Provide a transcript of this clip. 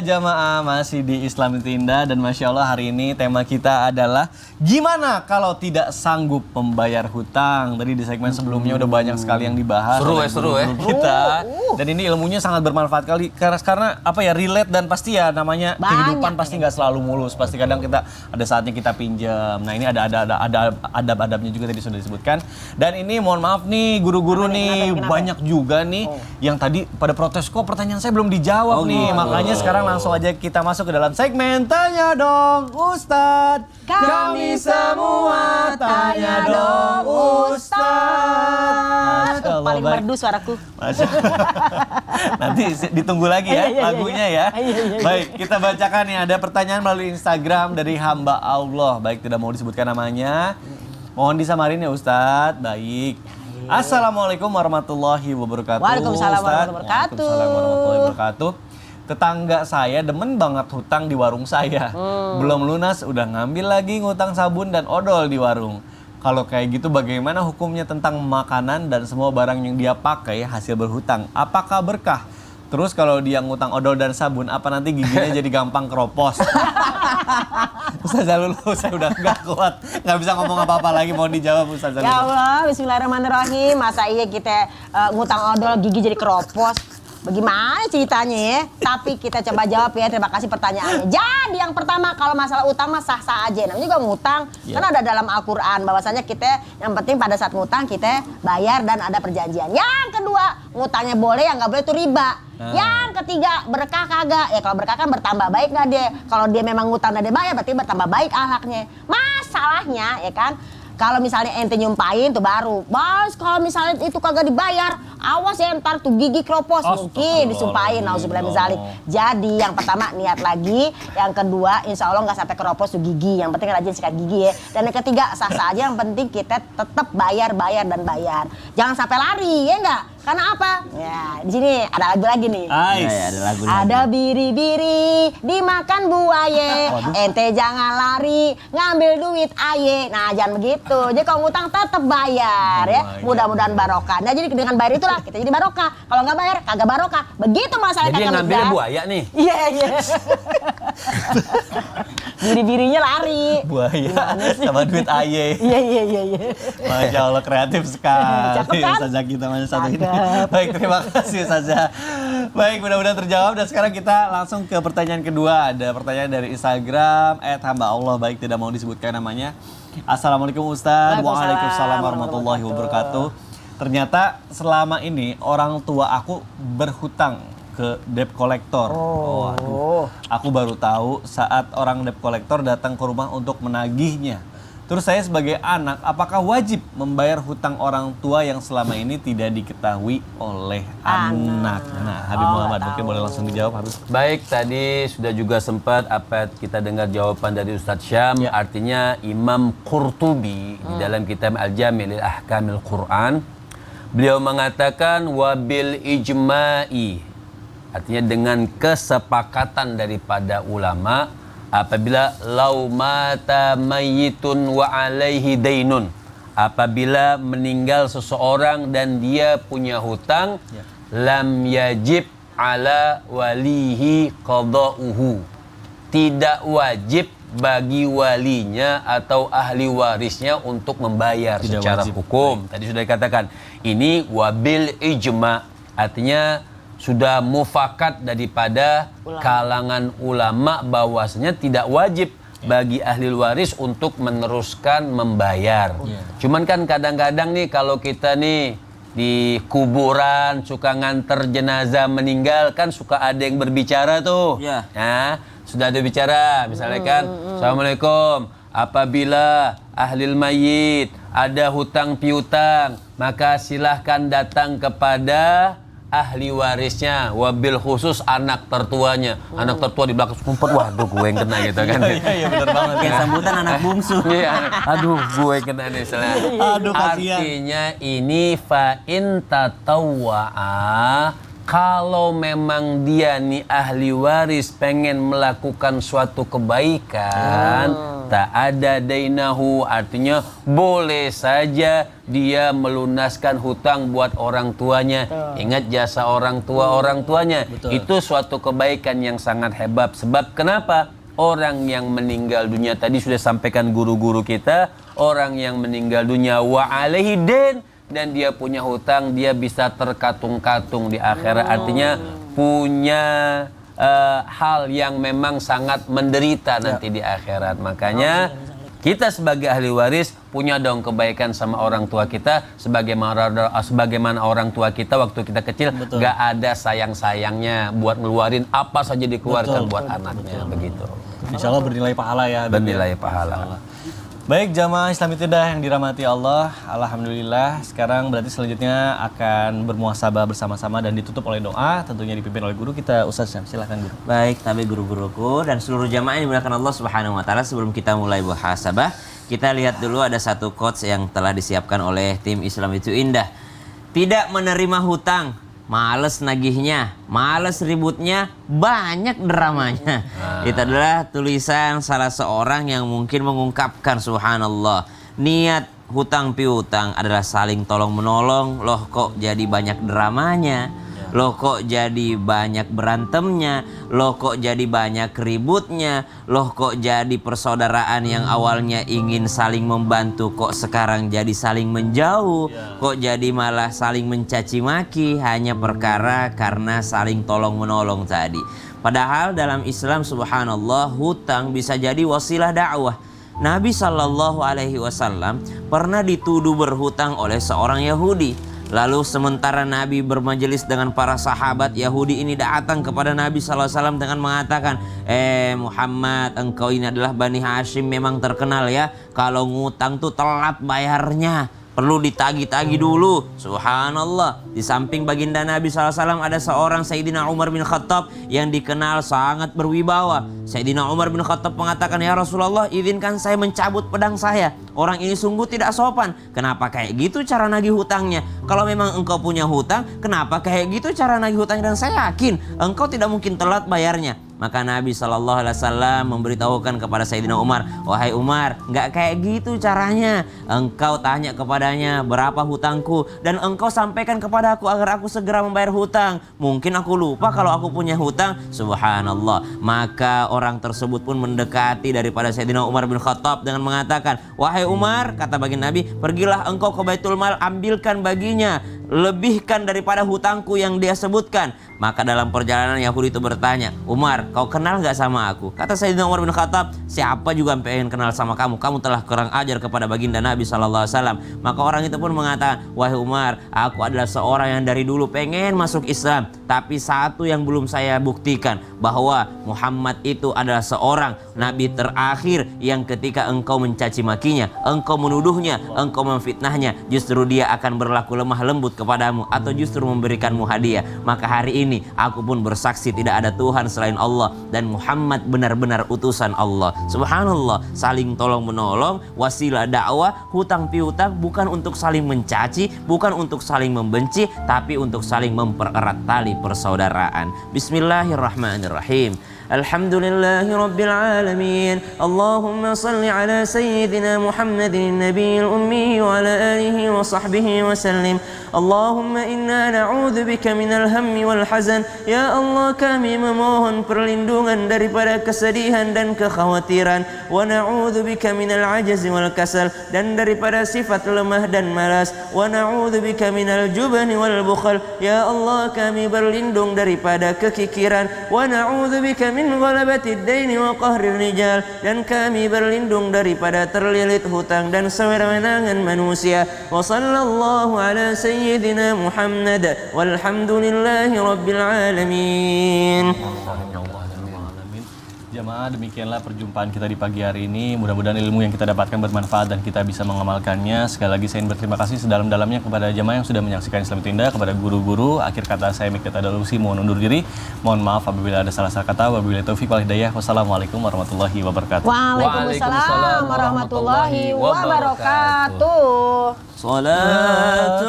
jamaah, masih di Islam itu Indah dan Masya Allah hari ini tema kita adalah gimana kalau tidak sanggup membayar hutang. Tadi di segmen sebelumnya udah banyak sekali yang dibahas. Seru ya. Kita. Dan ini ilmunya sangat bermanfaat kali karena apa ya, relate dan pasti ya namanya kehidupan pasti nggak selalu mulus. Pasti kadang kita ada saatnya kita pinjam. Nah ini ada adab-adabnya juga tadi sudah disebutkan. Dan ini mohon maaf nih guru-guru nih banyak juga nih yang tadi pada protes kok pertanyaan saya belum dijawab nih. Makanya sekarang langsung aja kita masuk ke dalam segmen Tanya Dong Ustadz. Kami semua tanya dong Ustadz. Paling merdu suaraku. Nanti ditunggu lagi ya lagunya ya. Baik, kita bacakan nih ada pertanyaan melalui Instagram dari hamba Allah. Baik, tidak mau disebutkan namanya. Mohon disamarin ya Ustadz. Baik. Assalamualaikum warahmatullahi wabarakatuh. Waalaikumsalam warahmatullahi wabarakatuh. Waalaikumsalam warahmatullahi wabarakatuh. Tetangga saya demen banget hutang di warung saya. Belum lunas udah ngambil lagi ngutang sabun dan odol di warung. Kalau kayak gitu bagaimana hukumnya tentang makanan dan semua barang yang dia pakai hasil berhutang? Apakah berkah? Terus kalau dia ngutang odol dan sabun, apa nanti giginya jadi gampang keropos? Ustazah Lulu, saya udah gak kuat. Gak bisa ngomong apa-apa lagi, mohon dijawab Ustazah Lulu. Ya Allah, bismillahirrahmanirrahim. Masa iya kita ngutang odol gigi jadi keropos? Bagaimana ceritanya ya? Tapi kita coba jawab ya, terima kasih pertanyaannya. Jadi yang pertama, kalau masalah utang mah sah-sah aja. Namanya juga ngutang, kan ada dalam Al-Quran bahwasanya kita yang penting pada saat ngutang kita bayar dan ada perjanjian. Yang kedua, ngutangnya boleh, yang nggak boleh itu riba. Yang ketiga, berkah kagak. Ya kalau berkah kan bertambah baik nggak dia. Kalau dia memang ngutang dan dia bayar berarti bertambah baik akhlaknya. Masalahnya ya kan, kalau misalnya ente nyumpahin tuh baru. Bos, kalau misalnya itu kagak dibayar, awas ya ntar tuh gigi keropos. Mungkin disumpahin, nauzubillah min zalik. Jadi yang pertama niat lagi, yang kedua insya Allah nggak sampai keropos tuh gigi. Yang penting rajin sikat gigi ya. Dan yang ketiga sah-sah aja, yang penting kita tetap bayar dan bayar. Jangan sampai lari ya enggak? Karena apa? Ya, di sini ada lagu lagi nih. Ada lagu lagi. Ada biri-biri dimakan buaya. Ente jangan lari ngambil duit aye. Nah, jangan begitu. Jadi kalau ngutang tetap bayar ya. Mudah-mudahan barokah. Nah, jadi dengan bayar itulah kita jadi barokah. Kalau nggak bayar kagak barokah. Begitu masalah kata Jadi yang ngambilnya buaya nih. Iya. Biri-birinya lari. Buaya sama duit aye. Iya. Masya Allah kreatif sekali. Cakep kan? Ustazah kita masih satu ini. Baik, terima kasih Ustazah. Baik, mudah-mudahan terjawab. Dan sekarang kita langsung ke pertanyaan kedua. Ada pertanyaan dari Instagram @hamba_Allah. Baik, tidak mau disebutkan namanya. Assalamualaikum Ustadz. Waalaikumsalam warahmatullahi wabarakatuh. Ternyata selama ini orang tua aku berhutang ke debt collector. Aduh. Aku baru tahu saat orang debt collector datang ke rumah untuk menagihnya. Terus saya sebagai anak, apakah wajib membayar hutang orang tua yang selama ini tidak diketahui oleh anak? Nah, Habib Muhammad mungkin boleh langsung dijawab Habib. Baik, tadi sudah juga sempat kita dengar jawaban dari Ustadz Syam. Artinya Imam Qurtubi di dalam kitab Al-Jami' lil Ahkamil Quran, beliau mengatakan wabil ijma'i, artinya dengan kesepakatan daripada ulama, apabila lau mata mayyitun wa alaihi dainun, apabila meninggal seseorang dan dia punya hutang, lam yajib ala walihi qada'uhu, tidak wajib bagi walinya atau ahli warisnya untuk membayar tidak secara wajib. Hukum. Tadi sudah dikatakan ini wabil ijma, artinya sudah mufakat daripada kalangan ulama bahwasanya tidak wajib bagi ahli waris untuk meneruskan membayar. Cuman kan kadang-kadang nih kalau kita nih di kuburan suka nganter jenazah meninggal kan suka ada yang berbicara tuh. Nah, sudah ada bicara misalnya kan, Assalamualaikum, apabila ahli mayit ada hutang piutang maka silahkan datang kepada ahli warisnya, wabil khusus anak tertuanya. Anak tertua di belakang kumpet, waduh gue yang kena gitu kan. Iya benar banget. Kayak sambutan anak bungsu. Iya, aduh gue yang kena nih misalnya. Aduh kasihan. Artinya ini fa'in tatawwa'a, kalau memang dia nih ahli waris pengen melakukan suatu kebaikan, ta'ada dainahu, artinya boleh saja dia melunaskan hutang buat orang tuanya. Ingat jasa orang tuanya. Itu suatu kebaikan yang sangat hebat. Sebab kenapa? Orang yang meninggal dunia, tadi sudah sampaikan guru-guru kita, orang yang meninggal dunia wa alaihi dain, dan dia punya hutang, dia bisa terkatung-katung di akhirat. Artinya punya hal yang memang sangat menderita nanti di akhirat. Makanya kita sebagai ahli waris punya dong kebaikan sama orang tua kita, sebagaimana orang tua kita waktu kita kecil gak ada sayang-sayangnya buat ngeluarin apa saja dikeluarkan buat anaknya. Begitu. Insya Allah bernilai pahala ya. Bernilai pahala. Baik jamaah Islam Itidah yang dirahmati Allah, alhamdulillah sekarang berarti selanjutnya akan bermuhasabah bersama-sama dan ditutup oleh doa, tentunya dipimpin oleh guru kita Ustaz Syam. Silakan guru. Baik, tapi guru-guruku dan seluruh jamaah yang dimuliakan Allah Subhanahu wa taala, sebelum kita mulai muhasabah, kita lihat dulu ada satu quotes yang telah disiapkan oleh tim Islam itu Indah. Tidak menerima hutang, males nagihnya, males ributnya, banyak dramanya. Itu adalah tulisan salah seorang yang mungkin mengungkapkan subhanallah, niat hutang piutang adalah saling tolong menolong. Loh kok jadi banyak dramanya? Loh kok jadi banyak berantemnya? Loh kok jadi banyak ributnya? Loh kok jadi persaudaraan yang awalnya ingin saling membantu kok sekarang jadi saling menjauh? Kok jadi malah saling mencaci maki hanya perkara karena saling tolong menolong tadi. Padahal dalam Islam subhanallah, hutang bisa jadi wasilah dakwah. Nabi SAW pernah dituduh berhutang oleh seorang Yahudi. Lalu sementara Nabi bermajelis dengan para sahabat, Yahudi ini datang kepada Nabi SAW dengan mengatakan, Muhammad, engkau ini adalah Bani Hashim, memang terkenal ya, kalau ngutang tuh telat bayarnya, perlu ditagi-tagi dulu. Subhanallah. Di samping baginda Nabi SAW ada seorang Sayyidina Umar bin Khattab yang dikenal sangat berwibawa. Sayyidina Umar bin Khattab mengatakan, ya Rasulullah, izinkan saya mencabut pedang saya. Orang ini sungguh tidak sopan. Kenapa kayak gitu cara nagih hutangnya? Kalau memang engkau punya hutang, kenapa kayak gitu cara nagih hutangnya? Dan saya yakin engkau tidak mungkin telat bayarnya. Maka Nabi SAW memberitahukan kepada Sayyidina Umar, wahai Umar, nggak kayak gitu caranya. Engkau tanya kepadanya berapa hutangku dan engkau sampaikan kepada aku agar aku segera membayar hutang. Mungkin aku lupa kalau aku punya hutang. Subhanallah. Maka orang tersebut pun mendekati daripada Sayyidina Umar bin Khattab dengan mengatakan, wahai Umar, kata baginda Nabi, pergilah engkau ke Baitul Mal, ambilkan baginya, lebihkan daripada hutangku yang dia sebutkan. Maka dalam perjalanan Yahudi itu bertanya, Umar, kau kenal gak sama aku? Kata Sayyidina Umar bin Khattab, siapa juga yang pengen kenal sama kamu? Kamu telah kurang ajar kepada baginda Nabi SAW. Maka orang itu pun mengatakan, wahai Umar, aku adalah seorang yang dari dulu pengen masuk Islam, tapi satu yang belum saya buktikan, bahwa Muhammad itu adalah seorang Nabi terakhir yang ketika engkau mencaci makinya, engkau menuduhnya, engkau memfitnahnya, justru dia akan berlaku lemah lembut kepadamu atau justru memberikanmu hadiah. Maka hari ini aku pun bersaksi tidak ada Tuhan selain Allah dan Muhammad benar-benar utusan Allah. Subhanallah, saling tolong menolong, wasilah dakwah, hutang piutang bukan untuk saling mencaci, bukan untuk saling membenci, tapi untuk saling mempererat tali persaudaraan. Bismillahirrahmanirrahim. Alhamdulillahi Rabbil Alamin. Allahumma salli ala Sayyidina Muhammadin Nabiyil Ummi wa ala alihi wa sahbihi wa sallim. Allahumma inna na'udhu bika minal hammi wal hazan. Ya Allah, kami memohon perlindungan daripada kesedihan dan kekhawatiran. Wa na'udhu bika minal ajazi wal kasal, dan daripada sifat lemah dan malas. Wa na'udhu bika minal jubani wal bukhal. Ya Allah, kami berlindung daripada kekikiran. Wa na'udhu bika min ghalabatid daini wa qahrir rijal, dan kami berlindung daripada terlilit hutang dan sewenang-wenangan manusia. Wa sallallahu ala sayyidina Muhammad walhamdulillahi rabbil alamin. Jamaah, demikianlah perjumpaan kita di pagi hari ini. Mudah-mudahan ilmu yang kita dapatkan bermanfaat dan kita bisa mengamalkannya. Sekali lagi saya ingin berterima kasih sedalam-dalamnya kepada jamaah yang sudah menyaksikan Islam Itu Indah, kepada guru-guru. Akhir kata saya Mikdad Adalusi mohon undur diri. Mohon maaf apabila ada salah-salah kata. Wabillahi taufiq wal hidayah. Wassalamualaikum warahmatullahi wabarakatuh. Waalaikumsalam warahmatullahi wabarakatuh. Salatullah